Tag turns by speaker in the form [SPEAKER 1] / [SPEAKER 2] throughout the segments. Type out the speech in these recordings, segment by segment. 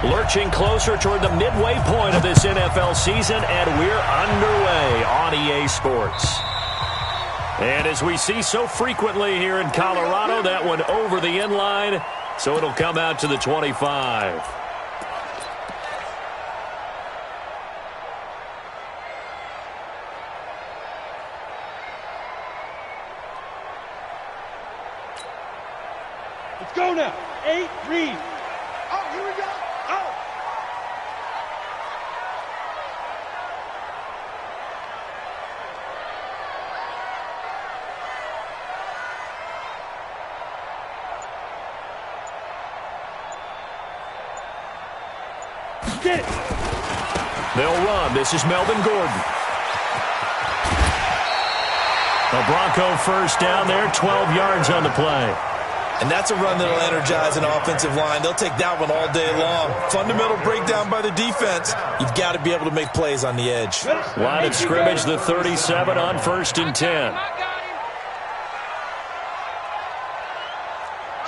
[SPEAKER 1] Lurching closer toward the midway point of this NFL season, and we're underway on EA Sports. And as we see so frequently here in Colorado, that one over the end line, so it'll come out to the 25.
[SPEAKER 2] Let's go now. 8, read. Oh, here we go. Oh. Get it.
[SPEAKER 1] They'll run. This is Melvin Gordon. The Bronco first down there, 12 yards on the play.
[SPEAKER 3] And that's a run that'll energize an offensive line. They'll take that one all day long. Fundamental breakdown by the defense. You've got to be able to make plays on the edge.
[SPEAKER 1] Line of scrimmage, the 37 on 1st and 10.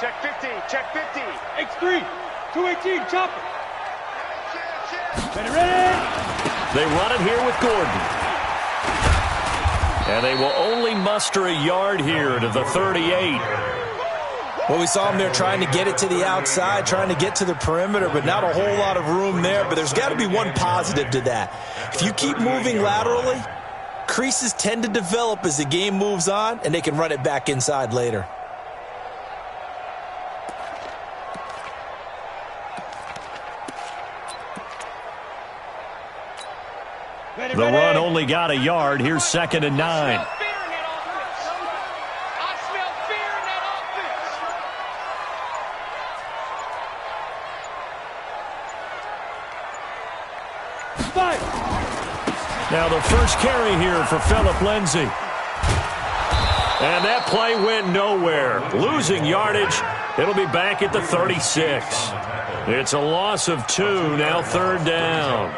[SPEAKER 2] Check 50, check 50. X3, 218, chop it. Ready.
[SPEAKER 1] They run it here with Gordon. And they will only muster a yard here to the 38.
[SPEAKER 3] Well, we saw them there trying to get it to the outside, trying to get to the perimeter, but not a whole lot of room there. But there's got to be one positive to that. If you keep moving laterally, creases tend to develop as the game moves on, and they can run it back inside later.
[SPEAKER 1] The run only got a yard. Here's 2nd and 9. Now the first carry here for Phillip Lindsay. And that play went nowhere. Losing yardage. It'll be back at the 36. It's a loss of 2. Now 3rd down.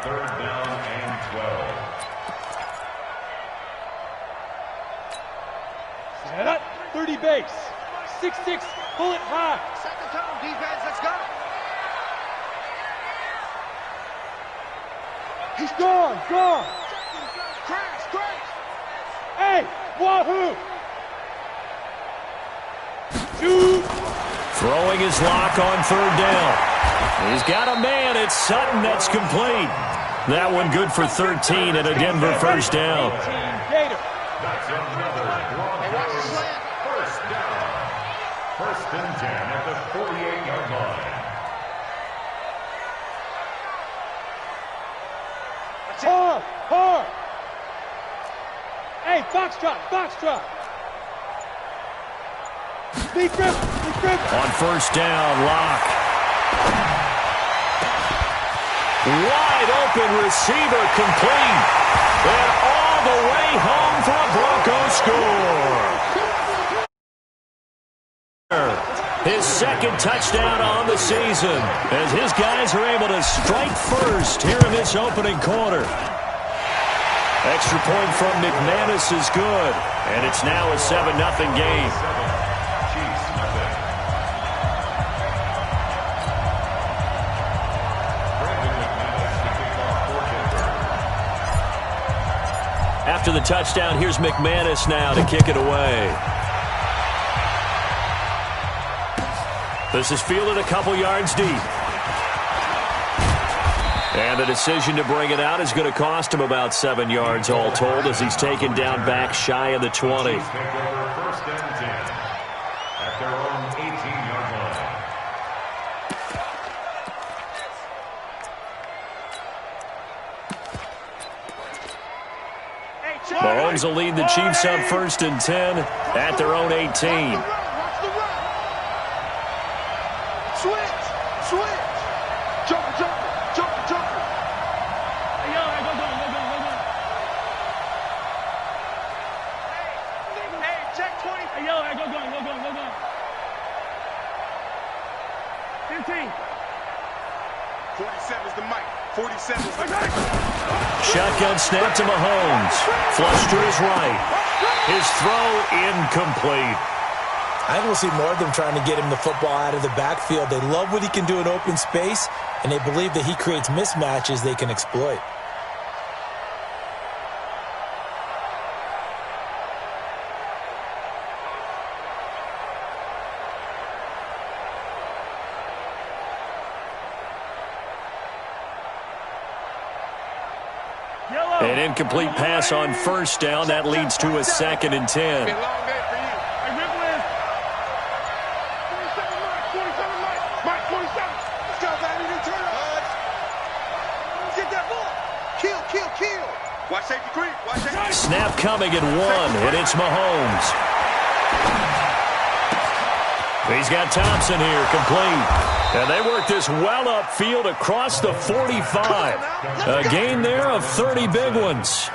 [SPEAKER 2] 30 base. 6-6, pull it high. Second down, defense, let's go. He's gone. Crash. Hey, wahoo. Shoot.
[SPEAKER 1] Throwing his lock on 3rd down. He's got a man. It's Sutton. That's complete. That one good for 13 and a Denver first down.
[SPEAKER 2] Gator.
[SPEAKER 4] First and 10 at the 48-yard line.
[SPEAKER 2] Hard. Hey, foxtrot. Be grip.
[SPEAKER 1] On 1st down, Lock. Wide open receiver complete. And all the way home for a Bronco score. His 2nd touchdown on the season as his guys are able to strike first here in this opening quarter. Extra point from McManus is good, and it's now a 7-0 game. After the touchdown, here's McManus now to kick it away. This is fielded a couple yards deep. And the decision to bring it out is going to cost him about 7 yards all told as he's taken down back shy of the 20. Mahomes will lead the Chiefs up 1st and 10 at their own 18.
[SPEAKER 2] Switch. Jumper. Hey, yo, go. Hey, check 20. Hey, yo, go. 15. 47's the mic. 47's the mic.
[SPEAKER 1] Shotgun snap to Mahomes. Flush to his right. His throw incomplete.
[SPEAKER 3] I think we'll see more of them trying to get him the football out of the backfield. They love what he can do in open space, and they believe that he creates mismatches they can exploit.
[SPEAKER 1] An incomplete pass on first down. That leads to a 2nd and 10. Snap coming at 1, and it's Mahomes. He's got Thompson here, complete. And they work this well upfield across the 45. A gain there of 30 big ones.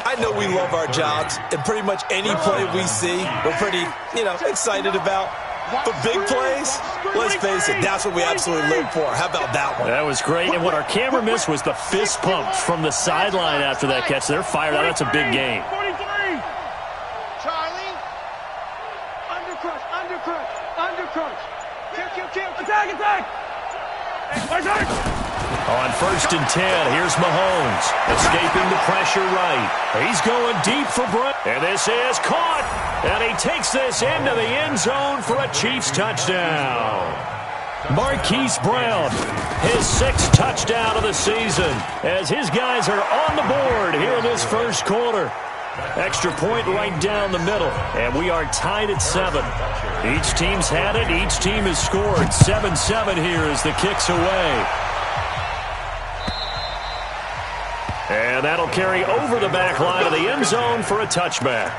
[SPEAKER 3] I know we love our jobs, and pretty much any play we see, we're pretty, excited about. But big plays, let's face it, that's what we absolutely live for. How about that one?
[SPEAKER 1] That was great, and what our camera missed was the fist pumps from the sideline after that catch. They're fired out. That's a big game.
[SPEAKER 2] Charlie. Undercrunch. Kill. Attack.
[SPEAKER 1] On 1st and 10, here's Mahomes. Escaping the pressure right. He's going deep for Brown. And this is caught. And he takes this into the end zone for a Chiefs touchdown. Marquise Brown, his 6th touchdown of the season, as his guys are on the board here in this first quarter. Extra point right down the middle, and we are tied at 7. Each team's had it. Each team has scored. 7-7 here as the kick's away. And that'll carry over the back line of the end zone for a touchback.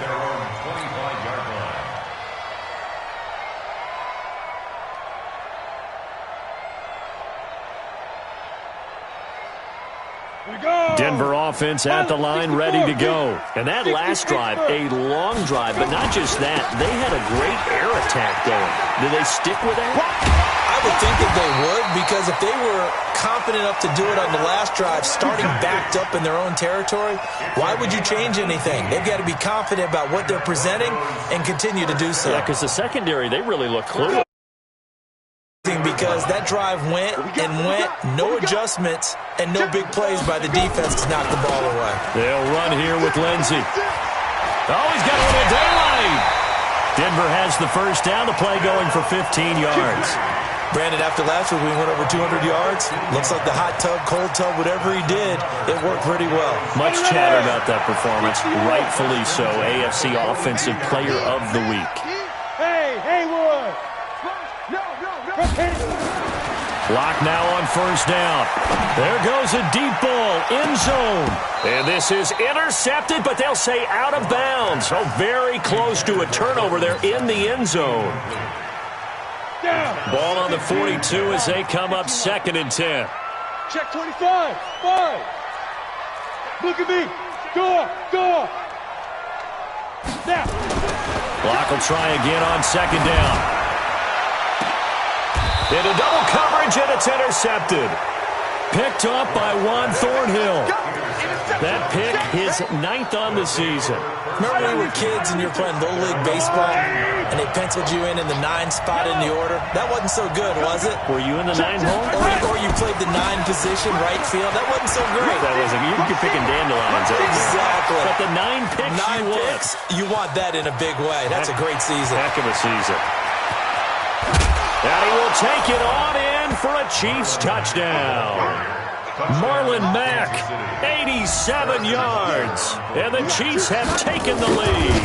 [SPEAKER 1] Denver offense at the line, ready to go. And that last drive, a long drive, but not just that. They had a great air attack going. Did they stick with that?
[SPEAKER 3] I would think that they would, because if they were confident enough to do it on the last drive, starting backed up in their own territory, why would you change anything? They've got to be confident about what they're presenting and continue to do so.
[SPEAKER 1] Yeah, because the secondary, they really look clueless.
[SPEAKER 3] Because that drive went, no adjustments, and no big plays by the defense to knock the ball away.
[SPEAKER 1] They'll run here with Lindsey. Oh, he's got a little daylight. Denver has the first down. The play going for 15 yards.
[SPEAKER 3] Brandon, after last week, we went over 200 yards. Looks like the hot tub, cold tub, whatever he did, it worked pretty well.
[SPEAKER 1] Much chatter about that performance. Rightfully so. AFC Offensive Player of the Week.
[SPEAKER 2] Hey, Haywood.
[SPEAKER 1] Clock now on first down. There goes a deep ball, end zone. And this is intercepted, but they'll say out of bounds. So very close to a turnover there in the end zone. Ball on the 42 as they come up 2nd and 10.
[SPEAKER 2] Check 25. 5. Look at me. Go up. Now.
[SPEAKER 1] Clock will try again on 2nd down. Into double coverage, and it's intercepted. Picked up by Juan Thornhill. That pick, his 9th on the season.
[SPEAKER 3] Remember when we were kids and you were playing Little League Baseball, and they penciled you in the 9 spot in the order? That wasn't so good, was it?
[SPEAKER 1] Were you in the 9 hole?
[SPEAKER 3] Or you played the 9 position, right field? That wasn't so great.
[SPEAKER 1] That wasn't. You're picking dandelions.
[SPEAKER 3] Exactly.
[SPEAKER 1] But the 9 picks
[SPEAKER 3] 9 picks, you want that in a big way. That's a great season.
[SPEAKER 1] Heck of a season. And he will take it on in for a Chiefs touchdown. Marlon Mack, 87 yards. And the Chiefs have taken the lead.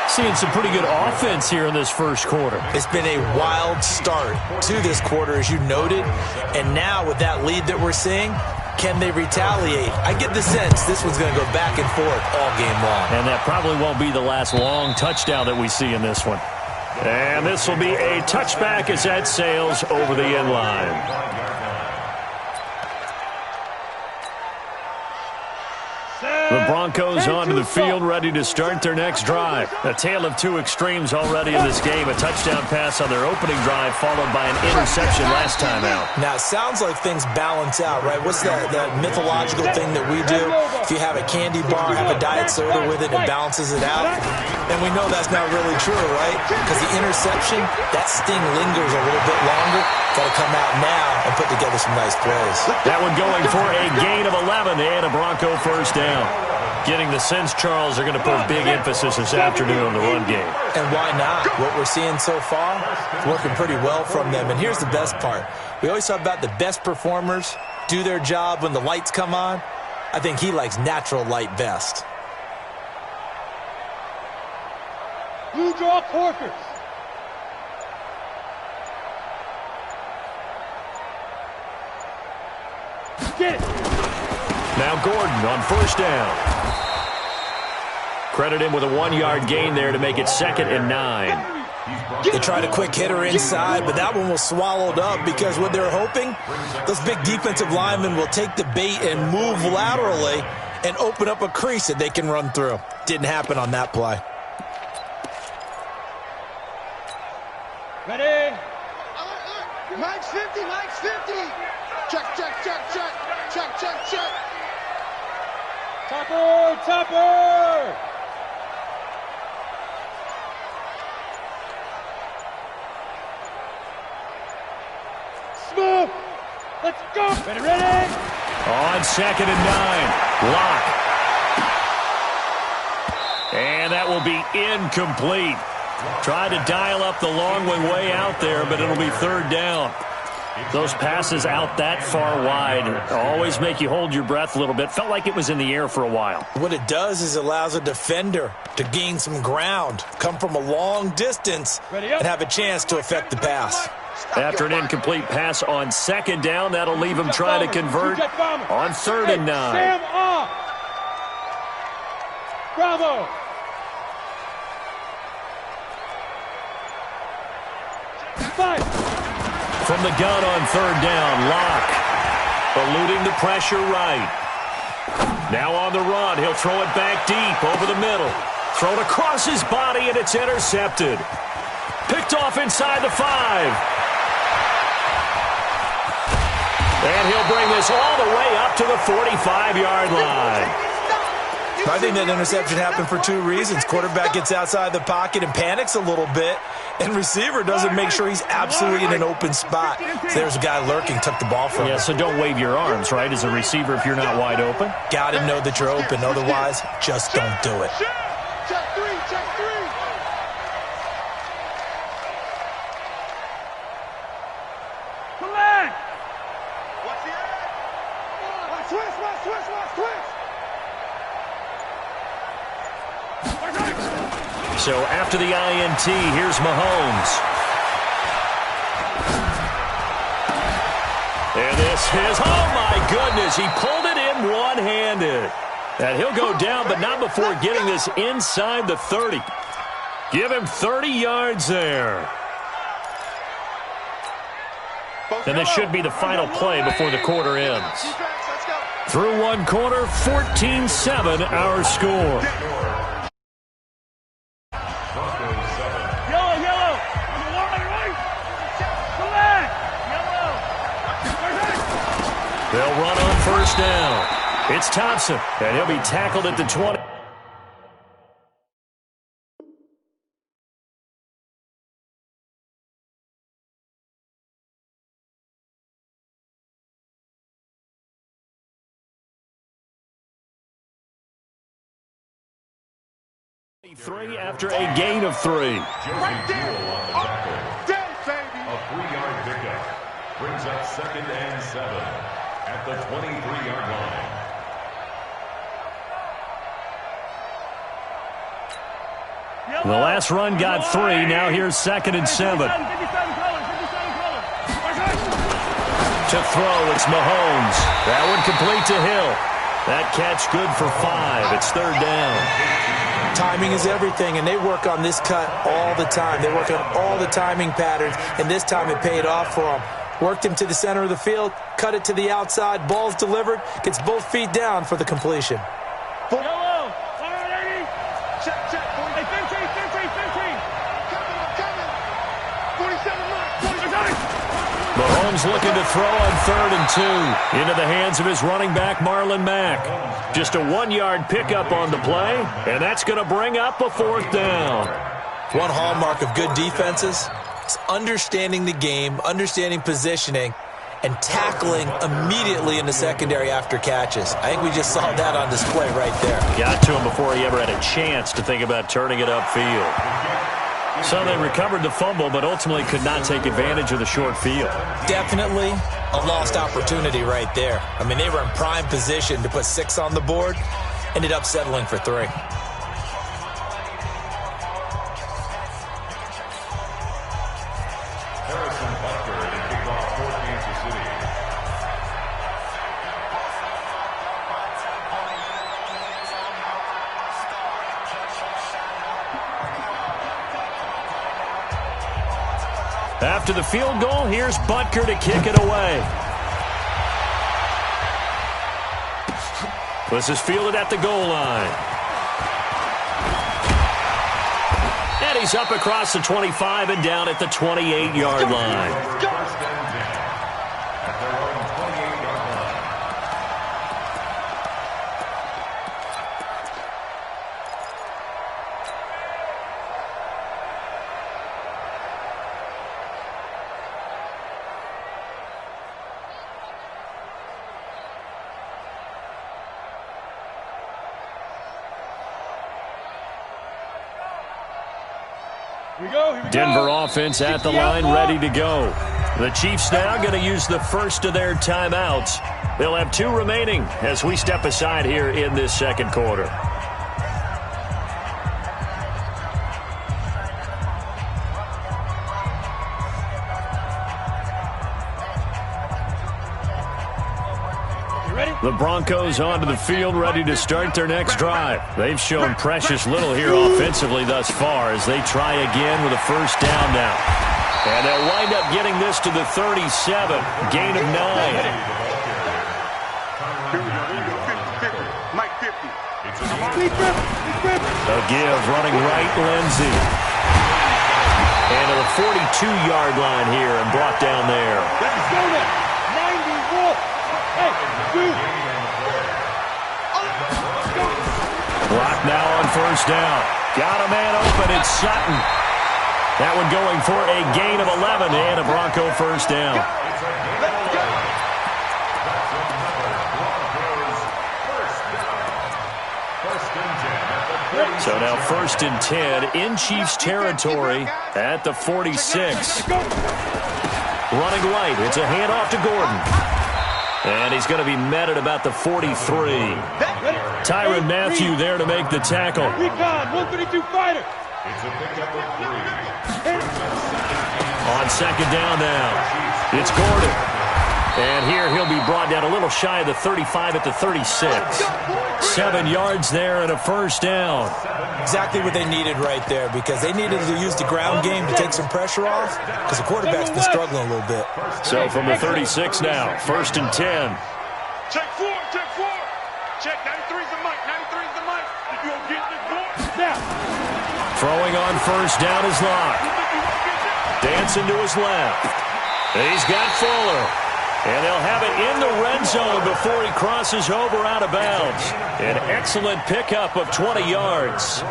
[SPEAKER 1] Seeing some pretty good offense here in this first quarter.
[SPEAKER 3] It's been a wild start to this quarter, as you noted. And now with that lead that we're seeing, can they retaliate? I get the sense this one's going to go back and forth all game long.
[SPEAKER 1] And that probably won't be the last long touchdown that we see in this one. And this will be a touchback as that sails over the end line. The Broncos onto the field, ready to start their next drive. A tale of two extremes already in this game. A touchdown pass on their opening drive, followed by an interception last time out.
[SPEAKER 3] Now, it sounds like things balance out, right? What's that mythological thing that we do? If you have a candy bar, have a diet soda with it, it balances it out. And we know that's not really true, right? Because the interception, that sting lingers a little bit longer. Got to come out now and put together some nice plays.
[SPEAKER 1] That one going for a gain of 11 and a Bronco first down. Getting the sense Charles are going to put big emphasis this afternoon on the run game.
[SPEAKER 3] And why not? What we're seeing so far is working pretty well from them. And here's the best part. We always talk about the best performers do their job when the lights come on. I think he likes natural light best.
[SPEAKER 2] Blue draw Corkers. Get it.
[SPEAKER 1] Now Gordon on first down. Credit him with a 1-yard gain there to make it 2nd and 9.
[SPEAKER 3] They tried a quick hitter inside, but that one was swallowed up because what they're hoping, those big defensive linemen will take the bait and move laterally and open up a crease that they can run through. Didn't happen on that play.
[SPEAKER 2] Ready?
[SPEAKER 5] Mike's 50, Mike's 50. Check, check, check, check. Check, check, check.
[SPEAKER 2] Topper, topper. Smooth. Let's go. Ready, ready.
[SPEAKER 1] On 2nd and 9. Lock. And that will be incomplete. Tried to dial up the long one way out there, but it'll be 3rd down. Those passes out that far wide always make you hold your breath a little bit. Felt like it was in the air for a while.
[SPEAKER 3] What it does is it allows a defender to gain some ground, come from a long distance, and have a chance to affect the pass.
[SPEAKER 1] After an incomplete pass on 2nd down, that'll leave him trying to convert on 3rd and 9.
[SPEAKER 2] Sam off. Bravo. Five.
[SPEAKER 1] From the gun on 3rd down, Locke eluding the pressure right. Now on the run, he'll throw it back deep over the middle. Thrown across his body, and it's intercepted. Picked off inside the 5. And he'll bring this all the way up to the 45-yard line.
[SPEAKER 3] I think that interception happened for 2 reasons. Quarterback gets outside the pocket and panics a little bit, and receiver doesn't make sure he's absolutely in an open spot. So there's a guy lurking, took the ball from him.
[SPEAKER 1] Yeah, so don't wave your arms, right, as a receiver if you're not wide open.
[SPEAKER 3] Got to know that you're open. Otherwise, just don't do it.
[SPEAKER 5] Check 3, check 3.
[SPEAKER 2] Collect.
[SPEAKER 5] What's the edge? Twist, watch, twist, watch, twist.
[SPEAKER 1] So after the INT, here's Mahomes. And this is, oh my goodness, he pulled it in one-handed. And he'll go down, but not before getting this inside the 30. Give him 30 yards there. And this should be the final play before the quarter ends. Through one quarter, 14-7 our score. They'll run on first down. It's Thompson, and he'll be tackled at the 20. Three after a gain of 3.
[SPEAKER 5] Right there. Dead, baby.
[SPEAKER 4] A 3-yard pickup brings up 2nd and 7 at the 23-yard line.
[SPEAKER 1] The last run got 3. Now here's 2nd and 7. To throw, it's Mahomes. That one complete to Hill. That catch good for 5. It's 3rd down.
[SPEAKER 3] Timing is everything, and they work on this cut all the time. They work on all the timing patterns, and this time it paid off for them. Worked him to the center of the field, cut it to the outside, ball's delivered, gets both feet down for the completion.
[SPEAKER 2] Yellow.
[SPEAKER 5] Check, check.
[SPEAKER 2] Hey, 15.
[SPEAKER 5] Coming. 47 mark.
[SPEAKER 1] Mahomes looking to throw on 3rd and 2 into the hands of his running back, Marlon Mack. Just a 1-yard pickup on the play, and that's going to bring up a 4th down.
[SPEAKER 3] One hallmark of good defenses is understanding the game, understanding positioning, and tackling immediately in the secondary after catches. I think we just saw that on display right there.
[SPEAKER 1] Got to him before he ever had a chance to think about turning it upfield. So they recovered the fumble, but ultimately could not take advantage of the short field.
[SPEAKER 3] Definitely a lost opportunity right there. I mean, they were in prime position to put 6 on the board, ended up settling for 3.
[SPEAKER 1] After the field goal, here's Butker to kick it away. This is fielded at the goal line. And he's up across the 25 and down at the 28-yard line. Denver offense at the line, ready to go. The Chiefs now going to use the first of their timeouts. They'll have 2 remaining as we step aside here in this second quarter. The Broncos onto the field, ready to start their next drive. They've shown precious little here offensively thus far as they try again with a first down now. And they'll wind up getting this to the 37, gain of 9. A give, running right, Lindsey. And to the 42-yard line here and brought down there. Block now on first down. Got a man open. It's Sutton. That one going for a gain of 11 and a Bronco first down. So now 1st and 10 in Chiefs territory at the 46. Running right. It's a handoff to Gordon. And he's going to be met at about the 43. Tyrann Mathieu there to make the tackle.
[SPEAKER 2] Recon, 132 fighter.
[SPEAKER 1] On second down now, it's Gordon. And here he'll be brought down a little shy of the 35 at the 36. 7 yards there and a first down.
[SPEAKER 3] Exactly what they needed right there, because they needed to use the ground game to take some pressure off, because the quarterback's been struggling a little bit.
[SPEAKER 1] So from the 36 now, 1st and 10.
[SPEAKER 5] Check 4. Check 93's the mic. 93's the mic. You gonna get this board?
[SPEAKER 2] Now.
[SPEAKER 1] Throwing on first down is Locke. Dancing to his left. He's got Fuller. And they'll have it in the red zone before he crosses over out of bounds. An excellent pickup of 20 yards.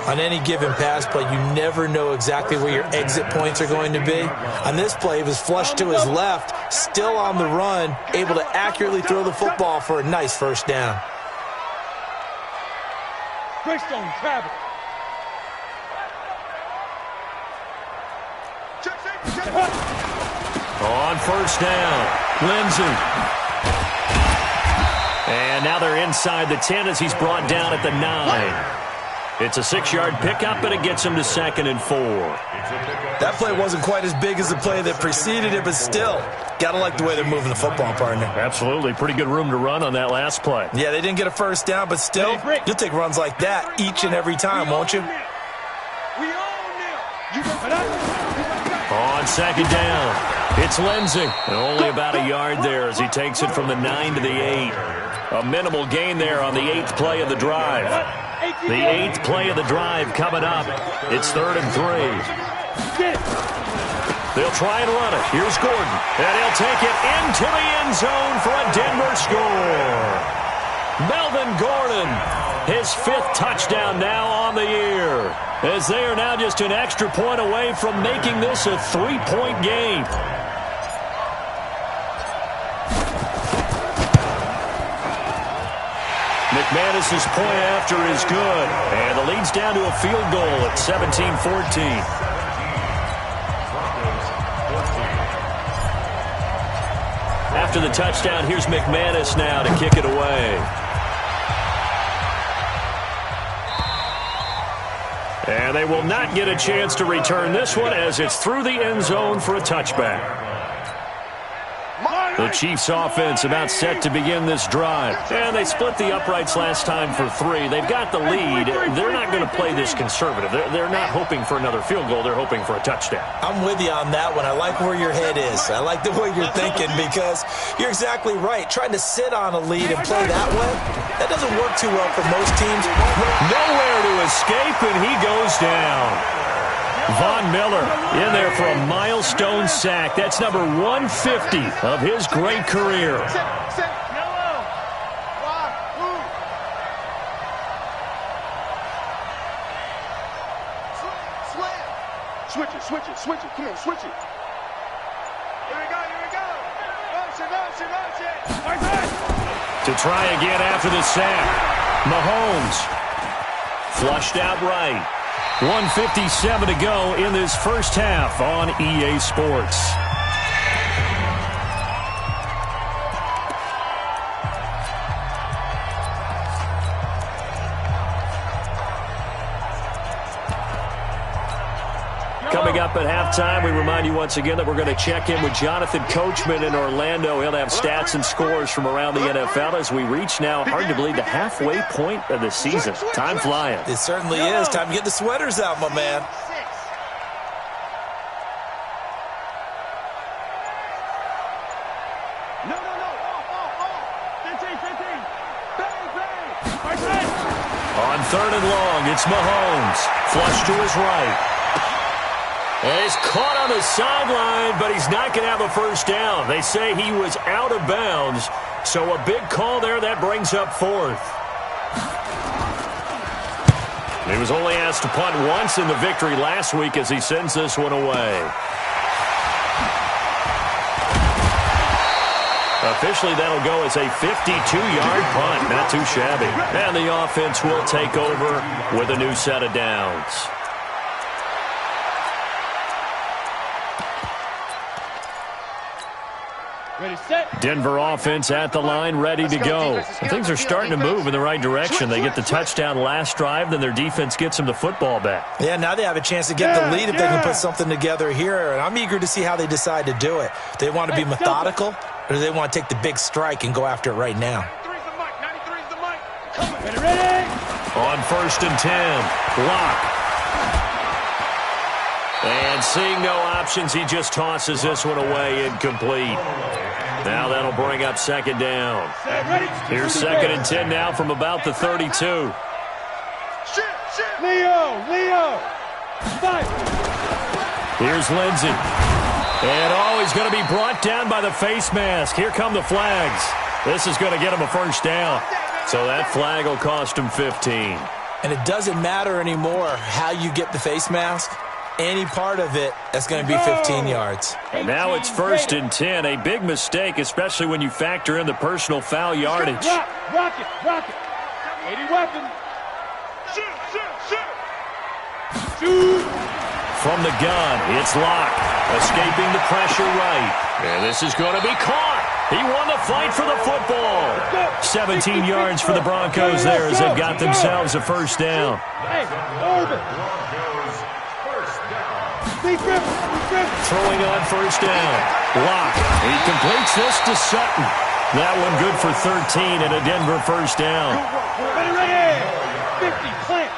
[SPEAKER 3] On any given pass play, you never know exactly where your exit points are going to be. On this play, he was flushed to his left, still on the run, able to accurately throw the football for a nice first down.
[SPEAKER 2] Greystone travel.
[SPEAKER 1] On first down, Lindsey. And now they're inside the 10 as he's brought down at the 9. It's a 6-yard pickup, and it gets him to 2nd and 4.
[SPEAKER 3] That play wasn't quite as big as the play that preceded it, but still, got to like the way they're moving the football, partner.
[SPEAKER 1] Absolutely. Pretty good room to run on that last play.
[SPEAKER 3] Yeah, they didn't get a first down, but still, you'll take runs like that each and every time, won't you?
[SPEAKER 1] On second down, it's Lindsey. And only about a yard there as he takes it from the 9 to the 8. A minimal gain there on the 8th play of the drive. The 8th play of the drive coming up. It's 3rd and 3. They'll try and run it. Here's Gordon. And he'll take it into the end zone for a Denver score. Melvin Gordon, his 5th touchdown now on the year, as they are now just an extra point away from making this a 3-point game. McManus's point after is good, and the lead's down to a field goal at 17-14. After the touchdown, here's McManus now to kick it away. And they will not get a chance to return this one as it's through the end zone for a touchback. The Chiefs offense about set to begin this drive. And they split the uprights last time for 3. They've got the lead. They're not going to play this conservative. They're not hoping for another field goal. They're hoping for a touchdown.
[SPEAKER 3] I'm with you on that one. I like where your head is. I like the way you're thinking because you're exactly right. Trying to sit on a lead and play that way, that doesn't work too well for most teams.
[SPEAKER 1] Nowhere to escape, and he goes down. Von Miller in there for a milestone sack. That's number 150 of his great career.
[SPEAKER 5] Switch it. Come on, switch it. Here we go. Motion.
[SPEAKER 1] To try again after the sack. Mahomes flushed out right. 1:57 to go in this first half on EA Sports. Coming up at halftime, we remind you once again that we're going to check in with Jonathan Coachman in Orlando. He'll have stats and scores from around the NFL as we reach now, hard to believe, the halfway point of the season. Time flying.
[SPEAKER 3] It certainly is. Time to get the sweaters out, my man.
[SPEAKER 1] On 3rd and long, it's Mahomes. Flush to his right. And he's caught on the sideline, but he's not going to have a first down. They say he was out of bounds, so a big call there. That brings up 4th. He was only asked to punt once in the victory last week as he sends this one away. Officially, that'll go as a 52-yard punt. Not too shabby. And the offense will take over with a new set of downs.
[SPEAKER 2] Ready, set.
[SPEAKER 1] Denver offense at the line, ready to go. And things are starting to move in the right direction. They get the touchdown last drive, then their defense gets them the football back.
[SPEAKER 3] Yeah, now they have a chance to get the lead if they can put something together here. And I'm eager to see how they decide to do it. They want to be methodical, or do they want to take the big strike and go after it right now?
[SPEAKER 5] 93's the mic.
[SPEAKER 2] Ready.
[SPEAKER 1] On 1st and 10, Lock. And seeing no options, he just tosses this one away, incomplete. Now that'll bring up 2nd down. Here's 2nd and 10 now from about the 32.
[SPEAKER 2] Leo. Fight.
[SPEAKER 1] Here's Lindsey. And he's going to be brought down by the face mask. Here come the flags. This is going to get him a first down. So that flag will cost him 15.
[SPEAKER 3] And it doesn't matter anymore how you get the face mask. Any part of it, that's going to be 15 yards.
[SPEAKER 1] And now it's 1st and 10. A big mistake, especially when you factor in the personal foul yardage.
[SPEAKER 2] Rock it. 80 weapon. Shoot.
[SPEAKER 1] From the gun, it's Locke. Escaping the pressure right. And this is going to be caught. He won the fight for the football. 17 yards for the Broncos there as they've got themselves a first down.
[SPEAKER 2] Hey, Orbit.
[SPEAKER 1] Throwing on first down. Locke. He completes this to Sutton. That one good for 13 and a Denver first down.
[SPEAKER 2] Ready. 50, plant.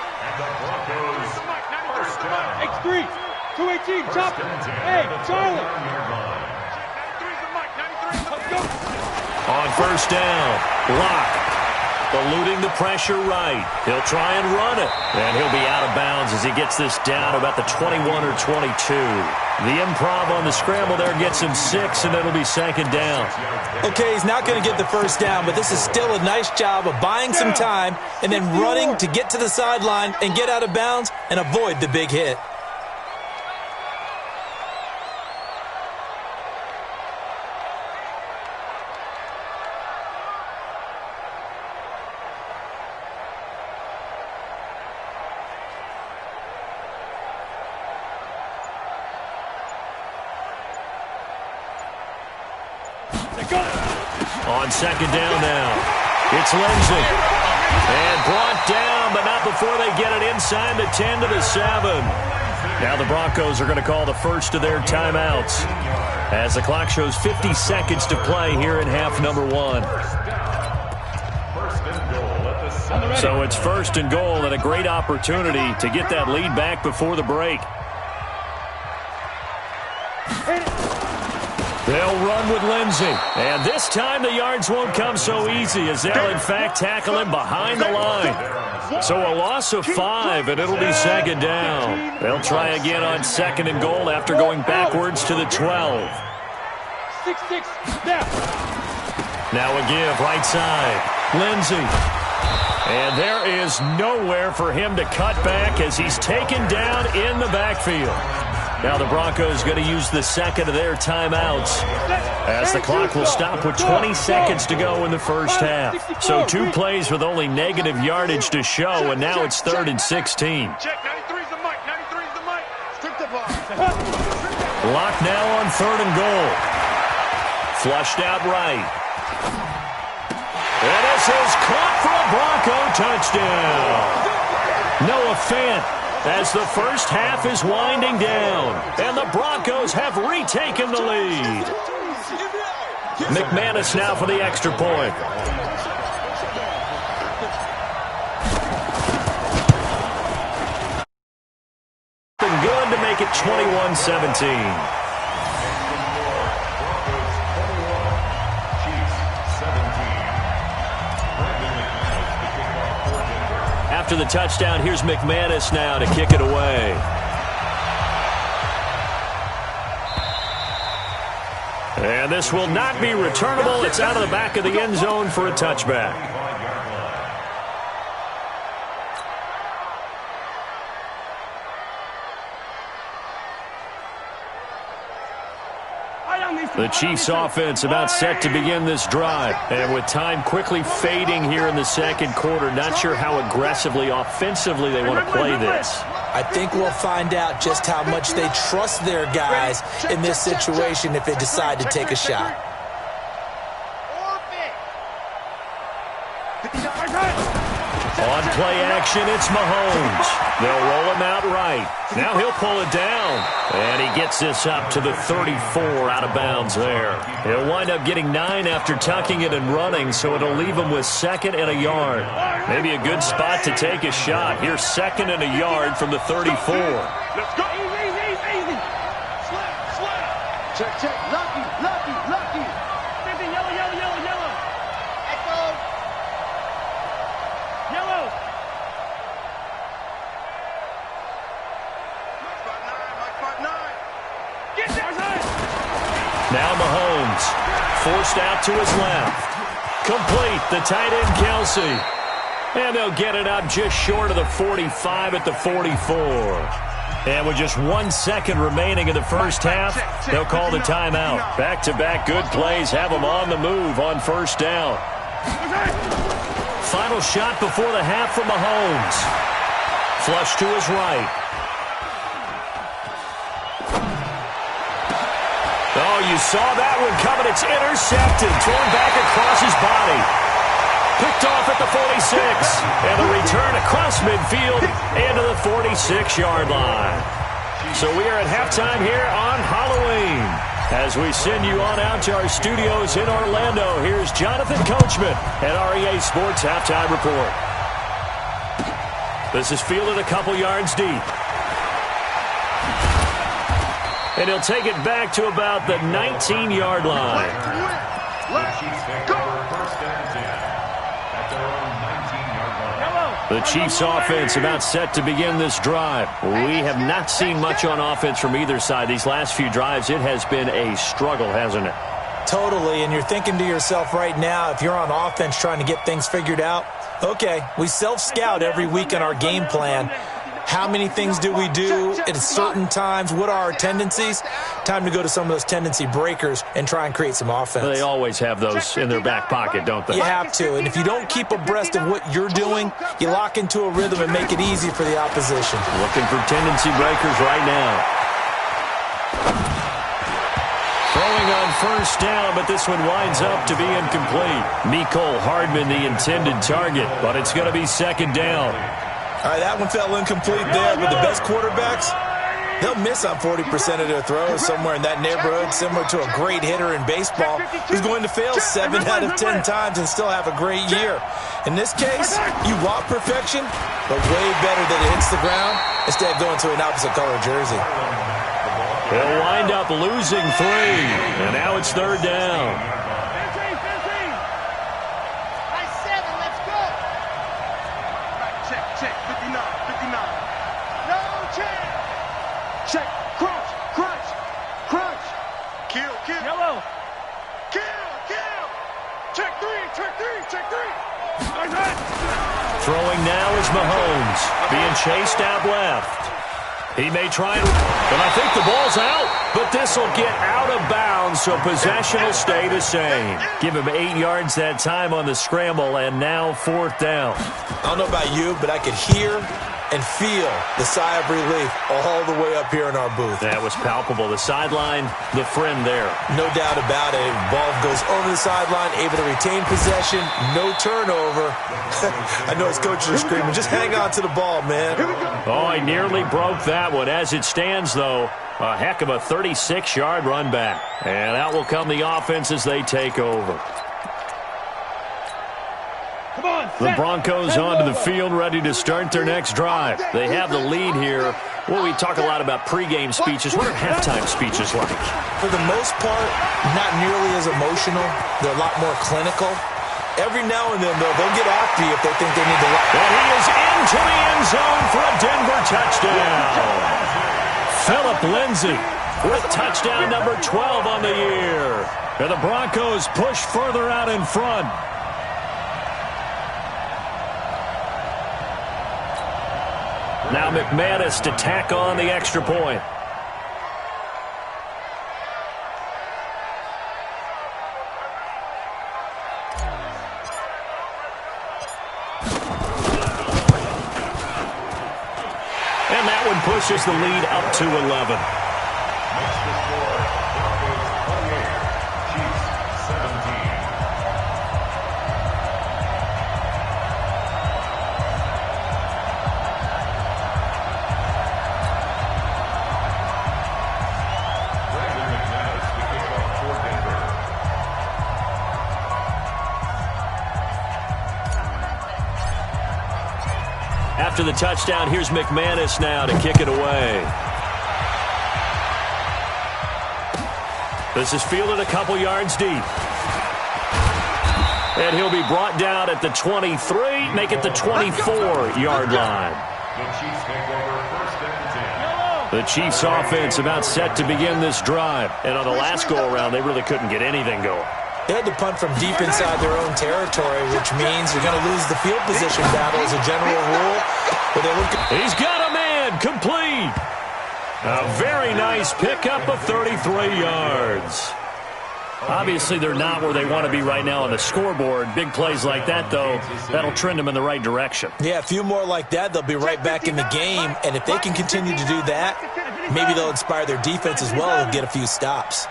[SPEAKER 2] X3, 218, chop it. Hey, Charlie.
[SPEAKER 1] On first down, Locke. Eluding the pressure right. He'll try and run it. And he'll be out of bounds as he gets this down about the 21 or 22. The improv on the scramble there gets him 6, and it'll be second down.
[SPEAKER 3] Okay, he's not going to get the first down, but this is still a nice job of buying some time and then running to get to the sideline and get out of bounds and avoid the big hit.
[SPEAKER 1] On second down now, it's Lindsey. And brought down, but not before they get it inside the 10 to the 7. Now the Broncos are going to call the first of their timeouts as the clock shows 50 seconds to play here in half number 1. So it's first and goal and a great opportunity to get that lead back before the break. They'll run with Lindsey. And this time the yards won't come so easy as they'll, in fact, tackle him behind the line. So a loss of 5, and it'll be second down. They'll try again on second and goal after going backwards to the 12.
[SPEAKER 2] 6-6, now.
[SPEAKER 1] Now a give right side. Lindsey. And there is nowhere for him to cut back as he's taken down in the backfield. Now the Broncos going to use the second of their timeouts as the clock will stop with 20 seconds to go in the first half. So 2 plays with only negative yardage to show, and now it's 3rd and 16.
[SPEAKER 5] Check, 93's the mic, 93's the mic. Strip the ball.
[SPEAKER 1] Lock now on 3rd and goal. Flushed out right. And this is caught for a Bronco touchdown. Noah Fant, as the first half is winding down, and the Broncos have retaken the lead. McManus now for the extra point. Been good to make it 21-17. After the touchdown, here's McManus now to kick it away. And this will not be returnable. It's out of the back of the end zone for a touchback. The Chiefs offense about set to begin this drive. And with time quickly fading here in the second quarter, not sure how aggressively, offensively they want to play this.
[SPEAKER 3] I think we'll find out just how much they trust their guys in this situation if they decide to take a shot.
[SPEAKER 1] On play action, it's Mahomes. They'll roll him out right. Now he'll pull it down. And he gets this up to the 34 out of bounds there. He'll wind up getting 9 after tucking it and running, so it'll leave him with 2nd and a yard. Maybe a good spot to take a shot. Here's 2nd and a yard from the 34.
[SPEAKER 5] Let's go. Easy. Slap. Check. Lucky. Yellow. Echo. Yellow. Mark 9. Get there.
[SPEAKER 1] Now Mahomes forced out to his left. Complete, the tight end Kelsey. And they'll get it up just short of the 45 at the 44. And with just 1 second remaining in the first half, they'll call the timeout. Back-to-back good plays have them on the move on first down. Final shot before the half from Mahomes. Flush to his right. Oh, you saw that one coming. It's intercepted. Thrown back across his body. Picked off at the 46. And the return across midfield into the 46-yard line. So we are at halftime here on Halloween. As we send you on out to our studios in Orlando, here's Jonathan Coachman at REA Sports Halftime Report. This is fielded a couple yards deep. And he'll take it back to about the 19-yard line.
[SPEAKER 5] Let's go.
[SPEAKER 1] The Chiefs offense about set to begin this drive. We have not seen much on offense from either side. These last few drives, it has been a struggle, hasn't it?
[SPEAKER 3] Totally, and you're thinking to yourself right now, if you're on offense trying to get things figured out, okay, we self-scout every week in our game plan. How many things do we do at certain times? What are our tendencies? Time to go to some of those tendency breakers and try and create some offense.
[SPEAKER 1] They always have those in their back pocket, don't they?
[SPEAKER 3] You have to, and if you don't keep abreast of what you're doing, you lock into a rhythm and make it easy for the opposition.
[SPEAKER 1] Looking for tendency breakers right now. Throwing on first down, but this one winds up to be incomplete. Mecole Hardman, the intended target, but it's going to be second down.
[SPEAKER 3] All right, that one fell incomplete there, but the best quarterbacks, they'll miss on 40% of their throws, somewhere in that neighborhood, similar to a great hitter in baseball who's going to fail 7 out of 10 times and still have a great year. In this case, you want perfection, but way better that it hits the ground instead of going to an opposite color jersey.
[SPEAKER 1] He'll wind up losing 3, and now it's third down.
[SPEAKER 2] Check, crunch, crunch, crunch.
[SPEAKER 5] Kill, kill.
[SPEAKER 2] Yellow.
[SPEAKER 5] Kill, kill. Check 3, check 3, check 3.
[SPEAKER 1] Throwing now is Mahomes, being chased out left. He may try, but I think the ball's out. But this will get out of bounds, so possession will stay the same. Give him 8 yards that time on the scramble, and now fourth down.
[SPEAKER 3] I don't know about you, but I could hear and feel the sigh of relief all the way up here in our booth.
[SPEAKER 1] That was palpable. The sideline, the friend there.
[SPEAKER 3] No doubt about it. Ball goes over the sideline, able to retain possession, no turnover. I know his coaches are screaming, just hang on to the ball, man.
[SPEAKER 1] Oh, he nearly broke that one. As it stands, though, a heck of a 36-yard run back. And out will come the offense as they take over. The Broncos onto the field, ready to start their next drive. They have the lead here. Well, we talk a lot about pregame speeches. What are halftime speeches like?
[SPEAKER 3] For the most part, not nearly as emotional. They're a lot more clinical. Every now and then, though, they'll get after you if they think they need to.
[SPEAKER 1] And he is into the end zone for a Denver touchdown. Phillip Lindsay with touchdown number 12 on the year. And the Broncos push further out in front. Now McManus to tack on the extra point. And that one pushes the lead up to 11. After the touchdown, here's McManus now to kick it away. This is fielded a couple yards deep. And he'll be brought down at the 23, make it the 24-yard line. The Chiefs offense about set to begin this drive. And on the last go-around, they really couldn't get anything going.
[SPEAKER 3] They had to punt from deep inside their own territory, which means you're going to lose the field position battle as a general rule.
[SPEAKER 1] He's got a man, complete. A very nice pickup of 33 yards. Obviously, they're not where they want to be right now on the scoreboard. Big plays like that, though, that'll trend them in the right direction.
[SPEAKER 3] Yeah, a few more like that, they'll be right back in the game. And if they can continue to do that, maybe they'll inspire their defense as well and get a few stops.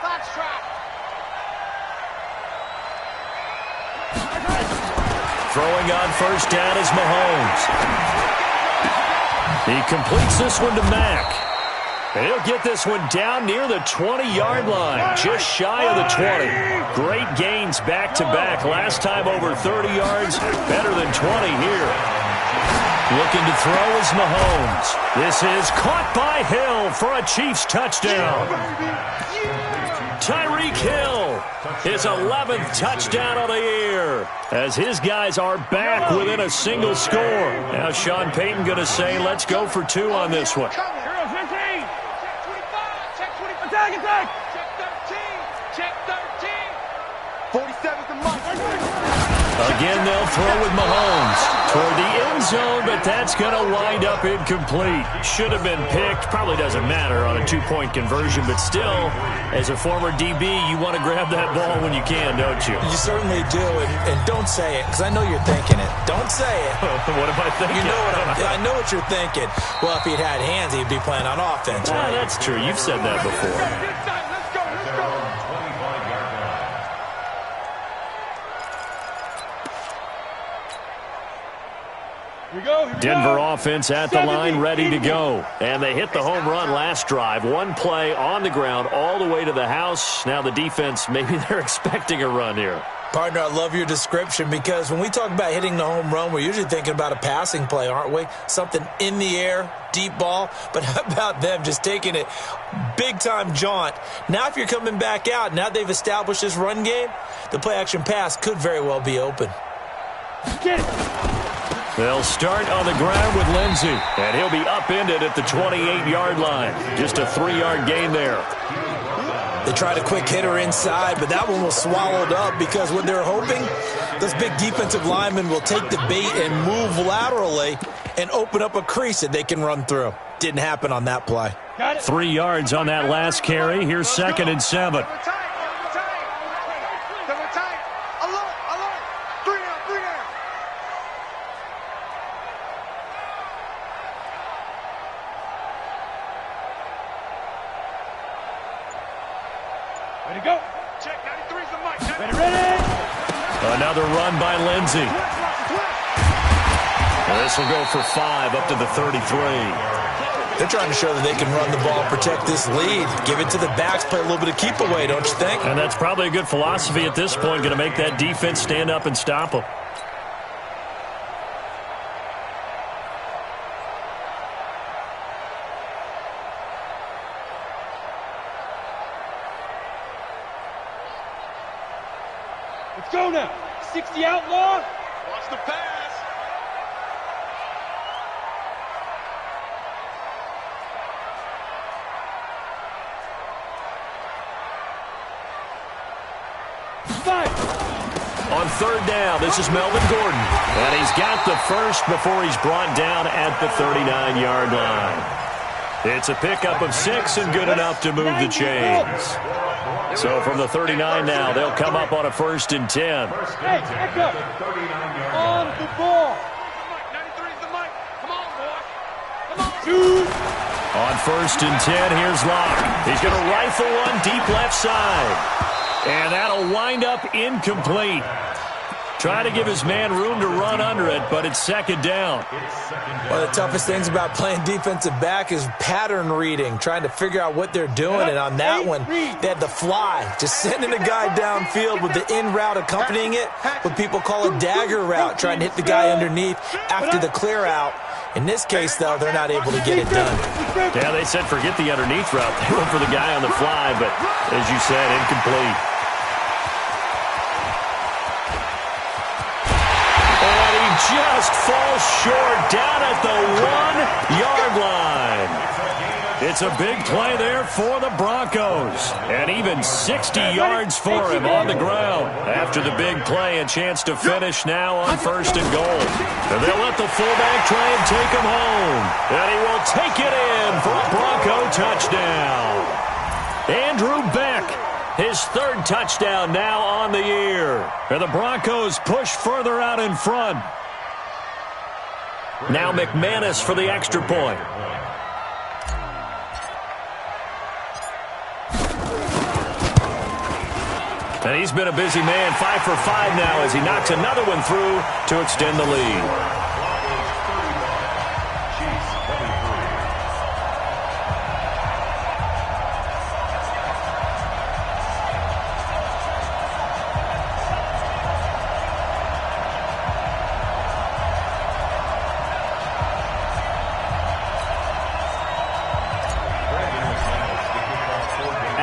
[SPEAKER 1] Throwing on first down is Mahomes. He completes this one to Mack. And he'll get this one down near the 20-yard line, just shy of the 20. Great gains back-to-back. Last time over 30 yards, better than 20 here. Looking to throw is Mahomes. This is caught by Hill for a Chiefs touchdown. Tyreek Hill His 11th touchdown of the year, as his guys are back within a single score. Now Sean Payton going to say, let's go for 2 on this one.
[SPEAKER 2] Check 15. Check 25. Check 25. Attack, attack. Check 13. Check 13. 47's the mark.
[SPEAKER 1] Again, they'll throw with Mahomes toward the end zone, but that's going to wind up incomplete. Should have been picked. Probably doesn't matter on a 2-point conversion, but still, as a former DB, you want to grab that ball when you can, don't you?
[SPEAKER 3] You certainly do, and don't say it, because I know you're thinking it. Don't say it.
[SPEAKER 1] What am I thinking?
[SPEAKER 3] You know I know what you're thinking. Well, if he'd had hands, he'd be playing on offense, right?
[SPEAKER 1] That's true. You've said that before. Denver offense at the line, ready to go. And they hit the home run last drive. One play on the ground all the way to the house. Now the defense, maybe they're expecting a run here.
[SPEAKER 3] Partner, I love your description, because when we talk about hitting the home run, we're usually thinking about a passing play, aren't we? Something in the air, deep ball. But how about them just taking it big-time jaunt? Now if you're coming back out, now they've established this run game, the play-action pass could very well be open.
[SPEAKER 2] Get it.
[SPEAKER 1] They'll start on the ground with Lindsey, and he'll be upended at the 28-yard line. Just a 3-yard gain there.
[SPEAKER 3] They tried a quick hitter inside, but that one was swallowed up, because what they're hoping, those big defensive linemen will take the bait and move laterally and open up a crease that they can run through. Didn't happen on that play.
[SPEAKER 1] 3 yards on that last carry. Here's 2nd and 7.
[SPEAKER 2] Ready to go. Check 93's the mic. Ready.
[SPEAKER 1] Another run by Lindsey. This will go for 5 up to the 33.
[SPEAKER 3] They're trying to show that they can run the ball, protect this lead, give it to the backs, play a little bit of keep away, don't you think?
[SPEAKER 1] And that's probably a good philosophy at this point, going to make that defense stand up and stop them.
[SPEAKER 2] Let's go now. 60 outlaw. Watch the pass.
[SPEAKER 1] On 3rd down, this is Melvin Gordon. And he's got the first before he's brought down at the 39-yard line. It's a pickup of 6 and good enough to move the chains. So from the 39 now, they'll come up on a 1st and 10.
[SPEAKER 2] Hey, back up. On the ball. 93's the mic. Come on, boy. Come on. 2.
[SPEAKER 1] On 1st and 10, here's Locke. He's going to rifle one deep left side. And that'll wind up incomplete. Trying to give his man room to run under it, but it's 2nd down.
[SPEAKER 3] One of the toughest things about playing defensive back is pattern reading, trying to figure out what they're doing. And on that one, they had the fly, just sending a guy downfield with the in route accompanying it, what people call a dagger route, trying to hit the guy underneath after the clear out. In this case, though, they're not able to get it done.
[SPEAKER 1] Yeah, they said forget the underneath route. They went for the guy on the fly, but as you said, incomplete. And he just falls short down at the 1-yard line. It's a big play there for the Broncos. And even 60 yards for him on the ground. After the big play, a chance to finish now on 1st and goal. And they'll let the fullback try and take him home. And he will take it in for a Bronco touchdown. Andrew Beck, his 3rd touchdown now on the year. And the Broncos push further out in front. Now McManus for the extra point. And he's been a busy man, 5 for 5 now as he knocks another one through to extend the lead.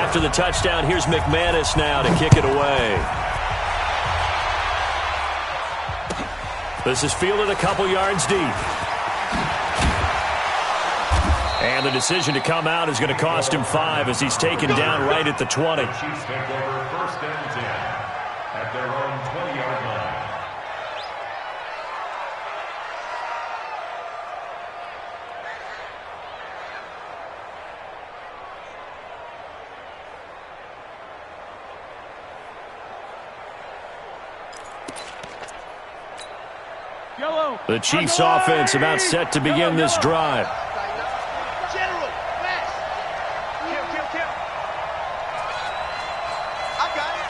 [SPEAKER 1] after the touchdown. Here's McManus now to kick it away. This is fielded a couple yards deep. And the decision to come out is going to cost him 5 as he's taken down right at the 20.
[SPEAKER 4] Chiefs take over first and 10 at their own 20-yard line.
[SPEAKER 1] The Chiefs offense about set to begin this drive.
[SPEAKER 5] General, fast. Kill. I got it.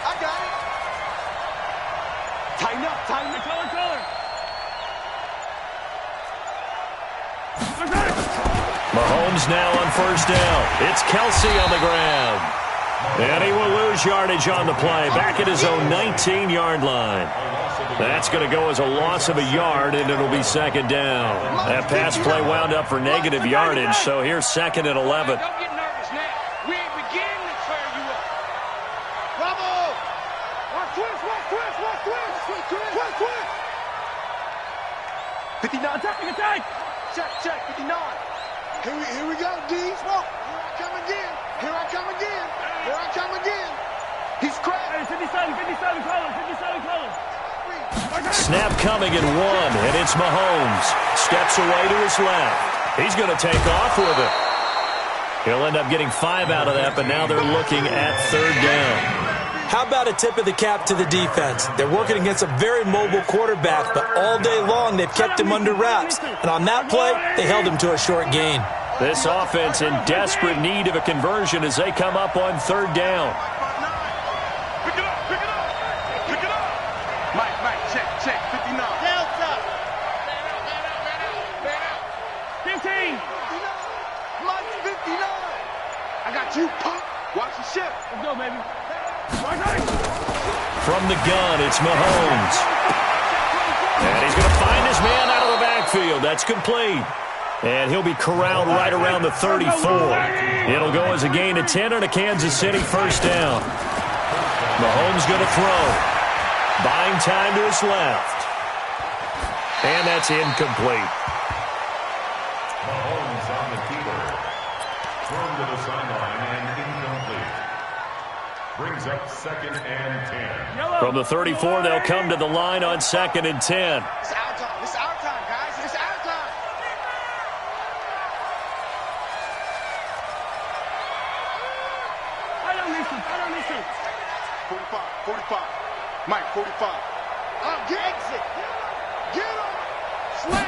[SPEAKER 2] Tighten up.
[SPEAKER 1] Mahomes now on first down. It's Kelsey on the ground. And he will lose yardage on the play. Back at his own 19-yard line. That's going to go as a loss of a yard, and it'll be second down. That pass play wound up for negative yardage, so here's second and 11.
[SPEAKER 2] Don't get nervous now. We ain't beginning to tear you up.
[SPEAKER 5] Bravo. Watch twist.
[SPEAKER 2] 59, attack.
[SPEAKER 5] Check, 59. Here we go, D. Smoke. Here I come again. He's cracked.
[SPEAKER 2] 57, colors.
[SPEAKER 1] Snap coming in 1, and it's Mahomes. Steps away to his left. He's going to take off with it. He'll end up getting 5 out of that, but now they're looking at third down.
[SPEAKER 3] How about a tip of the cap to the defense? They're working against a very mobile quarterback, but all day long they've kept him under wraps. And on that play, they held him to a short gain.
[SPEAKER 1] This offense in desperate need of a conversion as they come up on third down.
[SPEAKER 2] Pick it up. Mike, check, 59.
[SPEAKER 5] Delta.
[SPEAKER 2] 15.
[SPEAKER 5] Mike 59. I got you, punk.
[SPEAKER 2] Watch the ship. Let's go, baby.
[SPEAKER 1] From the gun, it's Mahomes. And he's going to find his man out of the backfield. That's complete. And he'll be corralled right around the 34. It'll go as a gain of 10 on a Kansas City first down. Mahomes going to throw. Buying time to his left. And that's incomplete.
[SPEAKER 4] Mahomes on the keeper. Thrown to the sideline and incomplete. Brings up second and 10.
[SPEAKER 1] From the 34, they'll come to the line on second and 10.
[SPEAKER 5] It's our time, guys. It's our time.
[SPEAKER 2] I don't listen.
[SPEAKER 5] 45. Mike, 45. Exit. Get him. Slam.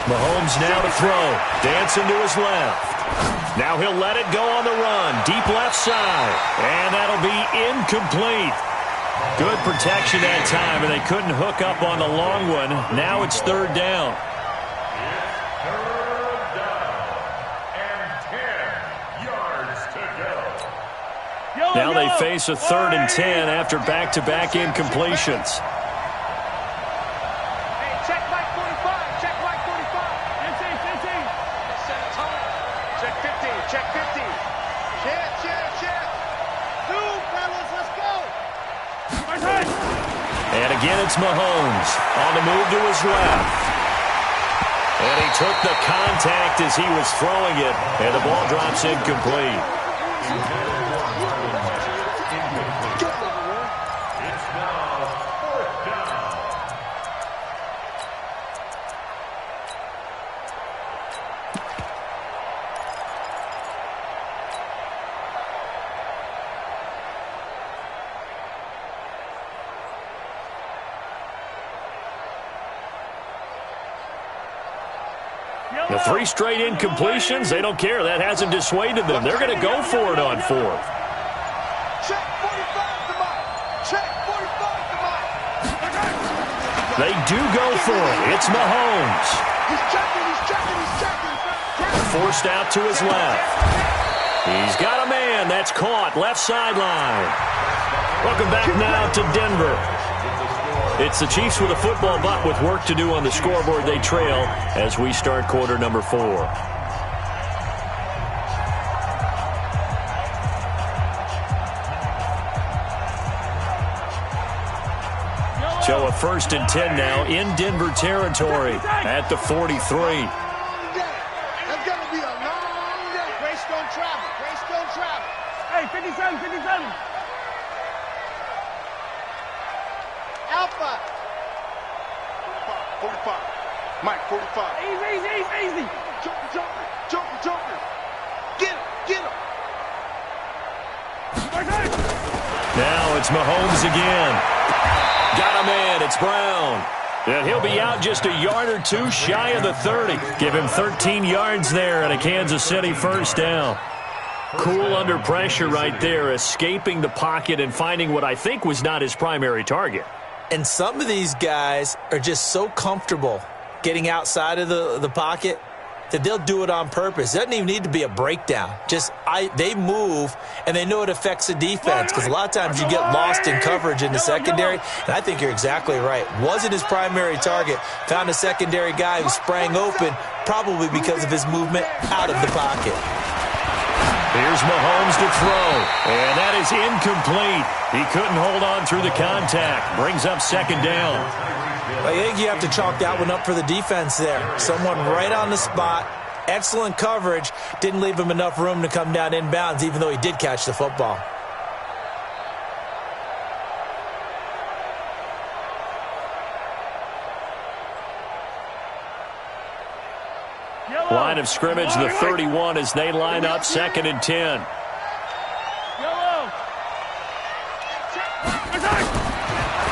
[SPEAKER 1] Mahomes now to throw. Dancing to his left. Now he'll let it go on the run. Deep left side. And that'll be incomplete. Good protection that time, and they couldn't hook up on the long one. Now it's third down.
[SPEAKER 4] Third down and 10 yards to go.
[SPEAKER 1] Now they face a third and 10 after back-to-back incompletions.
[SPEAKER 2] Hey, check Mike 45. Check Mike 45. 15. Set a tone. Check 15.
[SPEAKER 5] Check. Two, fellas, let's go.
[SPEAKER 1] And again, it's Mahomes on the move to his left. And he took the contact as he was throwing it, and the ball drops incomplete.
[SPEAKER 4] It's now fourth down.
[SPEAKER 1] The 3 straight incompletions, they don't care. That hasn't dissuaded them. They're going to go for it on 4th.
[SPEAKER 5] Check 45 to Mike. Check 45 to Mike.
[SPEAKER 1] They do go for it. It's Mahomes.
[SPEAKER 5] He's checking.
[SPEAKER 1] Forced out to his left. He's got a man. That's caught. Left sideline. Welcome back now to Denver. It's the Chiefs with a football, but with work to do on the scoreboard. They trail as we start quarter number 4. So a 1st and 10 now in Denver territory at the 43.
[SPEAKER 5] That's going to be a long day. Grace don't travel. Grace don't travel.
[SPEAKER 2] Hey, 57, 57.
[SPEAKER 5] Alpha. 45. Mike, 45.
[SPEAKER 2] Easy.
[SPEAKER 5] Joker. Get him.
[SPEAKER 1] Now it's Mahomes again. Got a man. It's Brown. And he'll be out just a yard or two shy of the 30. Give him 13 yards there and a Kansas City 1st down. Cool under pressure right there, escaping the pocket and finding what I think was not his primary target.
[SPEAKER 3] And some of these guys are just so comfortable getting outside of the pocket that they'll do it on purpose. It doesn't even need to be a breakdown. They move, and they know it affects the defense because a lot of times you get lost in coverage in the secondary, and I think you're exactly right. Wasn't his primary target. Found a secondary guy who sprang open, probably because of his movement out of the pocket.
[SPEAKER 1] Here's Mahomes to throw, and that is incomplete. He couldn't hold on through the contact. Brings up 2nd down.
[SPEAKER 3] I think you have to chalk that one up for the defense there. Someone right on the spot, excellent coverage, didn't leave him enough room to come down inbounds, even though he did catch the football.
[SPEAKER 1] Line of scrimmage, the 31 as they line up 2nd and 10.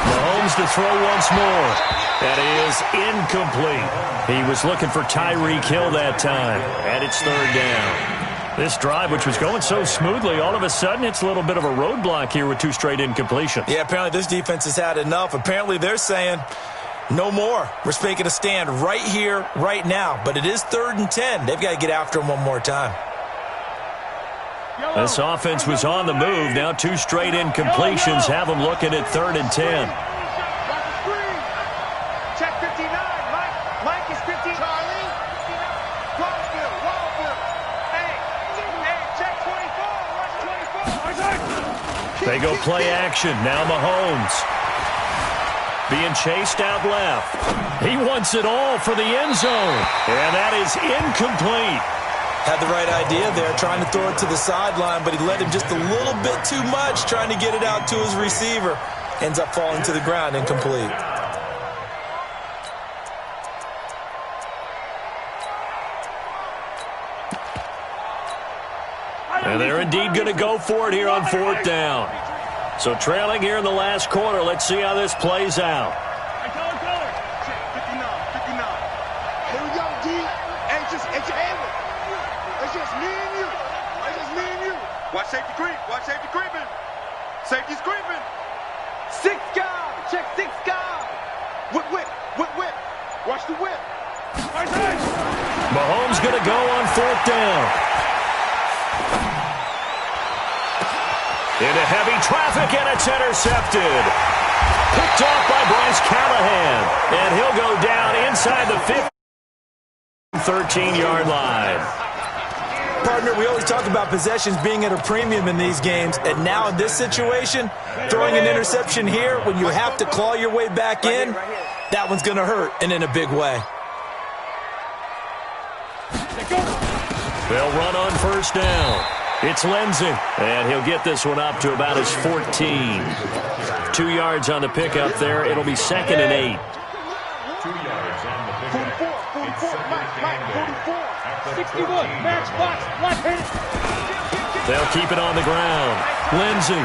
[SPEAKER 1] Mahomes to throw once more. That is incomplete. He was looking for Tyreek Hill that time, and it's 3rd down. This drive, which was going so smoothly, all of a sudden it's a little bit of a roadblock here with 2 straight incompletions.
[SPEAKER 3] Yeah, apparently this defense has had enough. Apparently they're saying, no more. We're making a stand right here, right now. But it is 3rd and 10. They've got to get after him one more time.
[SPEAKER 1] This offense was on the move. Now 2 straight incompletions have them looking at 3rd and 10.
[SPEAKER 5] Check 59. Mike is 50. Charlie. Wildfield. Hey, check 24. Watch 24.
[SPEAKER 1] They go play action. Now Mahomes. Being chased out left. He wants it all for the end zone. And that is incomplete.
[SPEAKER 3] Had the right idea there, trying to throw it to the sideline, but he led him just a little bit too much, trying to get it out to his receiver. Ends up falling to the ground, incomplete.
[SPEAKER 1] And they're indeed going to go for it here on 4th down. So trailing here in the last quarter, let's see how this plays out.
[SPEAKER 5] 59. Here we go, D. Hey, just handle it. It's just me and you. Watch safety creeping. Safety's creeping. 6 guys. Check 6 guys. Whip. Watch the whip.
[SPEAKER 1] Mahomes going to go on 4th down. Into heavy traffic, and it's intercepted. Picked off by Bryce Callahan. And he'll go down inside the 13-yard line.
[SPEAKER 3] Partner, we always talk about possessions being at a premium in these games, and now in this situation, throwing an interception here when you have to claw your way back in, that one's going to hurt, and in a big way.
[SPEAKER 1] They'll run on 1st down. It's Lindsey, and he'll get this one up to about his 14. 2 yards on the pickup there. It'll be 2nd and 8.
[SPEAKER 4] 2 yards on the pickup.
[SPEAKER 5] 44. Mike, 44.
[SPEAKER 2] 61. Match box. Left-handed.
[SPEAKER 1] They'll keep it on the ground. Lindsey.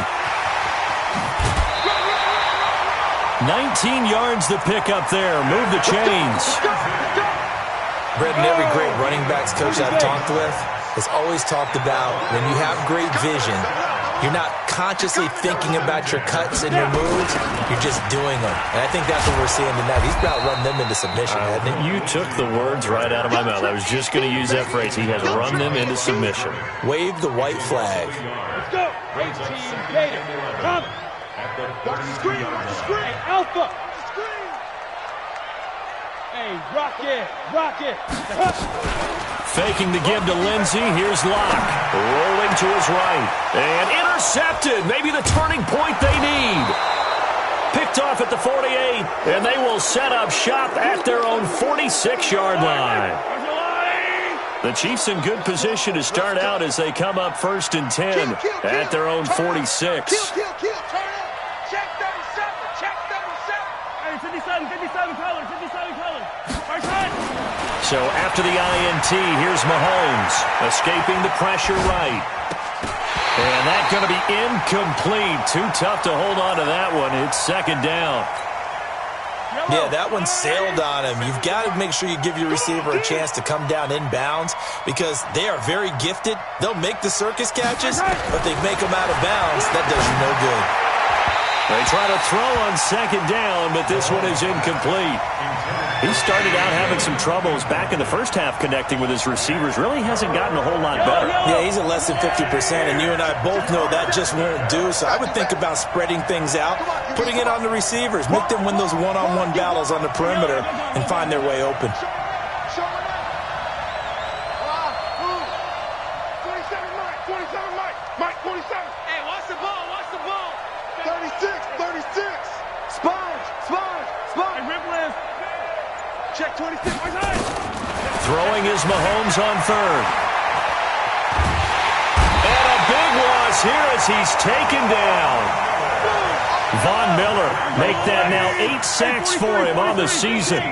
[SPEAKER 1] 19 yards the pickup there. Move the chains.
[SPEAKER 3] Brendan, every great running backs coach I've talked with has always talked about when you have great vision, you're not consciously thinking about your cuts and your moves, you're just doing them. And I think that's what we're seeing tonight. He's about to run them into submission, hasn't he?
[SPEAKER 1] You took the words right out of my mouth. I was just going to use that phrase. He has run them into submission.
[SPEAKER 3] Wave the white flag.
[SPEAKER 2] Let's go. 18 Gator. Come.
[SPEAKER 5] Watch the screen.
[SPEAKER 2] Hey, Alpha. Hey, rock it.
[SPEAKER 1] Faking the give to Lindsey. Here's Locke. Rolling to his right. And intercepted. Maybe the turning point they need. Picked picked off at the 48, and they will set up shop at their own 46-yard line. The Chiefs in good position to start out as they come up 1st and 10 at their own 46.
[SPEAKER 2] Turn up. Check 37. Check 37. Hey, 57 color. 57 color. First time.
[SPEAKER 1] So after the INT, here's Mahomes escaping the pressure right. And that's going to be incomplete. Too tough to hold on to that one. It's 2nd down.
[SPEAKER 3] Yeah, that one sailed on him. You've got to make sure you give your receiver a chance to come down inbounds because they are very gifted. They'll make the circus catches, but they make them out of bounds. That does you no good.
[SPEAKER 1] They try to throw on 2nd down, but this one is incomplete. He started out having some troubles back in the first half connecting with his receivers. Really hasn't gotten a whole lot better.
[SPEAKER 3] Yeah, he's at less than 50%, and you and I both know that just won't do. So I would think about spreading things out, putting it on the receivers, make them win those one-on-one battles on the perimeter and find their way open.
[SPEAKER 2] 27, Mike. Mike, 27. Hey, watch the ball. 36. Sponge. Hey, Ripley. Check 26.
[SPEAKER 1] Throwing is Mahomes on 3rd. And a big loss here as he's taken down. Von Miller make that now 8 sacks for him on the season.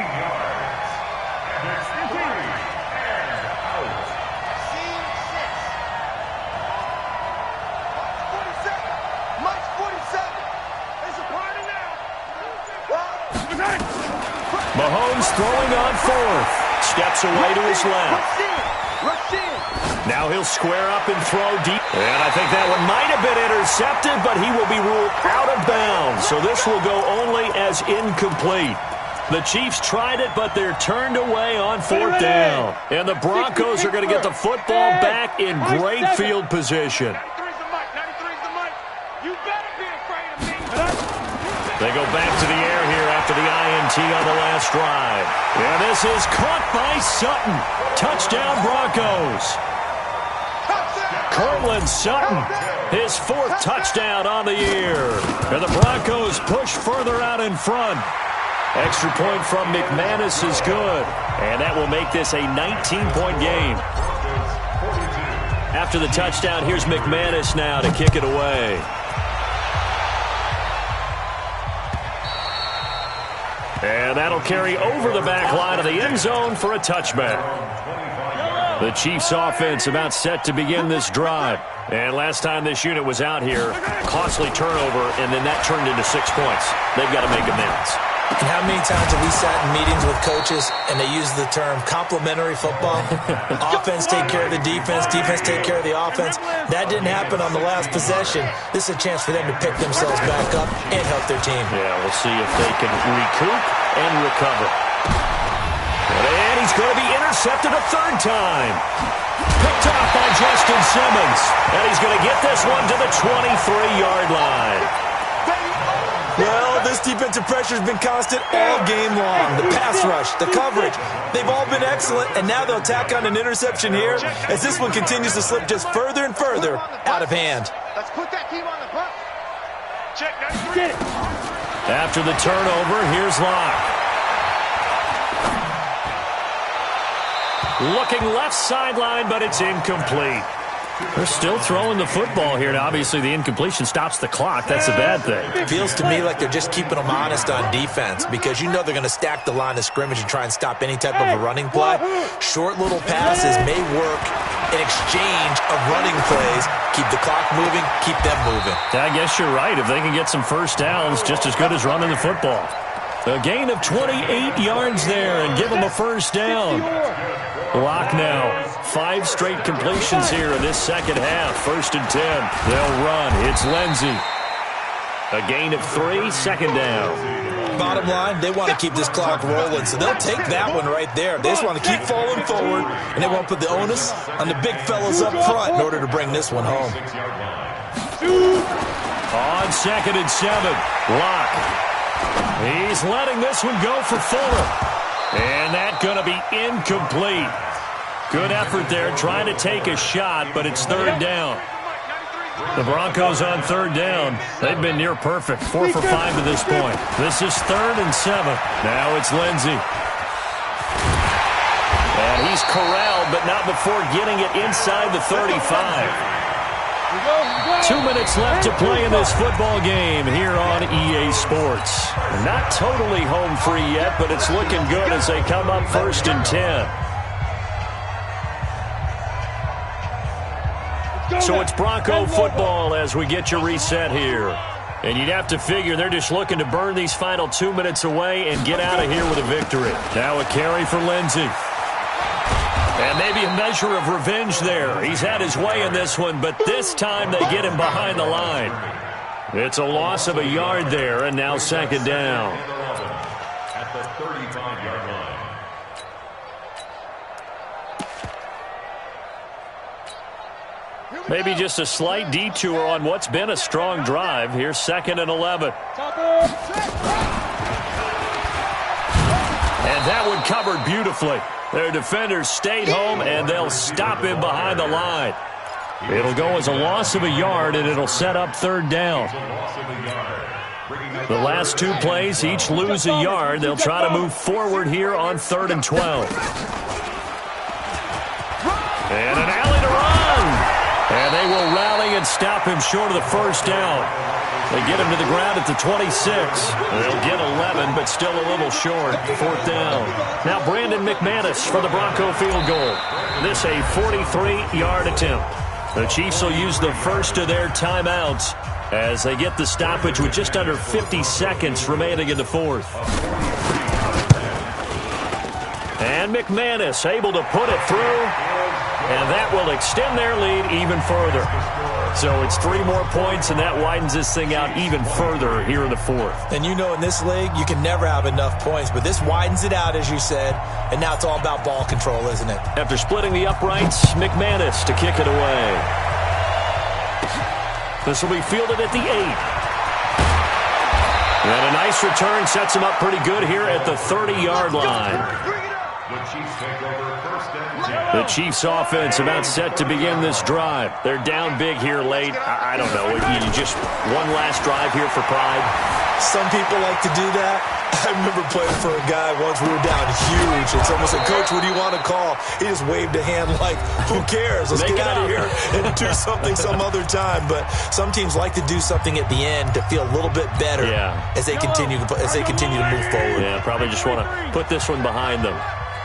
[SPEAKER 1] Mahomes throwing on 4th. Steps away to his left. Now he'll square up and throw deep. And I think that one might have been intercepted, but he will be ruled out of bounds. So this will go only as incomplete. The Chiefs tried it, but they're turned away on 4th down. And the Broncos are going to get the football back in great field position.
[SPEAKER 2] 93's the mic. You better be afraid of me.
[SPEAKER 1] They go back to the air here after the INT on the last drive. And this is caught by Sutton. Touchdown, Broncos. Cortland Sutton, his 4th touchdown on the year. And the Broncos push further out in front. Extra point from McManus is good. And that will make this a 19-point game. After the touchdown, here's McManus now to kick it away. And that'll carry over the back line of the end zone for a touchback. The Chiefs offense about set to begin this drive. And last time this unit was out here, costly turnover, and then that turned into 6 points. They've got to make amends.
[SPEAKER 3] And how many times have we sat in meetings with coaches and they use the term complementary football? Offense take care of the defense, defense take care of the offense. That didn't happen on the last possession. This is a chance for them to pick themselves back up and help their team.
[SPEAKER 1] Yeah, we'll see if they can recoup and recover. And he's going to be intercepted a 3rd time. Picked off by Justin Simmons. And he's going to get this one to the 23-yard line.
[SPEAKER 3] Well, this defensive pressure has been constant all game long. The pass rush, the coverage, they've all been excellent, and now they'll tack on an interception here as this one continues to slip just further and further out of hand.
[SPEAKER 2] Let's put that team on the bus. Check 93.
[SPEAKER 1] After the turnover, here's Locke. Looking left sideline, but it's incomplete. They're still throwing the football here. Now, obviously, the incompletion stops the clock. That's a bad thing.
[SPEAKER 3] It feels to me like they're just keeping them honest on defense because you know they're going to stack the line of scrimmage and try and stop any type of a running play. Short little passes may work in exchange of running plays. Keep the clock moving, keep them moving.
[SPEAKER 1] I guess you're right. If they can get some first downs, just as good as running the football. A gain of 28 yards there and give them a first down. Locke now. 5 straight completions here in this second half. 1st and 10. They'll run. It's Lindsey. A gain of 3, 2nd down.
[SPEAKER 3] Bottom line, they want to keep this clock rolling, so they'll take that one right there. They just want to keep falling forward, and they want to put the onus on the big fellas up front in order to bring this one home.
[SPEAKER 1] On 2nd and 7, Locke. He's letting this one go for Fuller. And that's going to be incomplete. Good effort there, trying to take a shot, but it's 3rd down. The Broncos on third down. They've been near perfect, 4 for 5 to this point. This is 3rd and 7. Now it's Lindsey. And he's corralled, but not before getting it inside the 35. 2 minutes left to play in this football game here on EA Sports. Not totally home free yet, but it's looking good as they come up 1st and 10. So it's Bronco football as we get your reset here. And you'd have to figure they're just looking to burn these final 2 minutes away and get out of here with a victory. Now a carry for Lindsey. And maybe a measure of revenge there. He's had his way in this one, but this time they get him behind the line. It's a loss of a yard there, and now 2nd down.
[SPEAKER 4] At the 35-yard line.
[SPEAKER 1] Maybe just a slight detour on what's been a strong drive. Here's 2nd and 11. And that one covered beautifully. Their defenders stayed home, and they'll stop him behind the line. It'll go as a loss of a yard, and it'll set up 3rd down. The last 2 plays each lose a yard. They'll try to move forward here on 3rd and 12. And an alley to run. And they will rally and stop him short of the 1st down. They get him to the ground at the 26. They'll get 11, but still a little short. 4th down. Now Brandon McManus for the Bronco field goal. This a 43-yard attempt. The Chiefs will use the first of their timeouts as they get the stoppage with just under 50 seconds remaining in the 4th. And McManus able to put it through. And that will extend their lead even further. So it's 3 more points, and that widens this thing out even further here in the 4th.
[SPEAKER 3] And you know in this league, you can never have enough points, but this widens it out, as you said, and now it's all about ball control, isn't it?
[SPEAKER 1] After splitting the uprights, McManus to kick it away. This will be fielded at the 8. And a nice return sets him up pretty good here at the 30-yard line.
[SPEAKER 4] The Chiefs take over 1st and 10.
[SPEAKER 1] The Chiefs offense about set to begin this drive. They're down big here late. I don't know. You just one last drive here for pride.
[SPEAKER 3] Some people like to do that. I remember playing for a guy once. We were down huge, and someone said, "Coach, what do you want to call?" He just waved a hand like, "Who cares? Let's get out of here and do something some other time." But some teams like to do something at the end to feel a little bit better as they continue to move forward.
[SPEAKER 1] Yeah, probably just want to put this one behind them.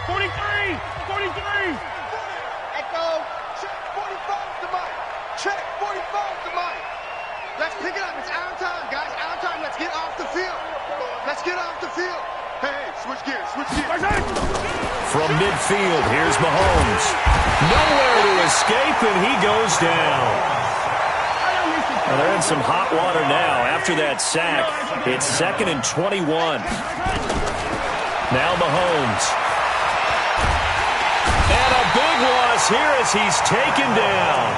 [SPEAKER 2] 43! 43!
[SPEAKER 5] Echo, check 45 to Mike. Check 45 to Mike. Let's pick it up. It's our time, guys. Our time. Let's get off the field. Let's get off the field. Hey, switch gears. Switch gears.
[SPEAKER 1] From midfield, here's Mahomes. Nowhere to escape, and he goes down. Well, they're in some hot water now. After that sack, it's 2nd and 21. Now Mahomes. And a big loss here as he's taken down.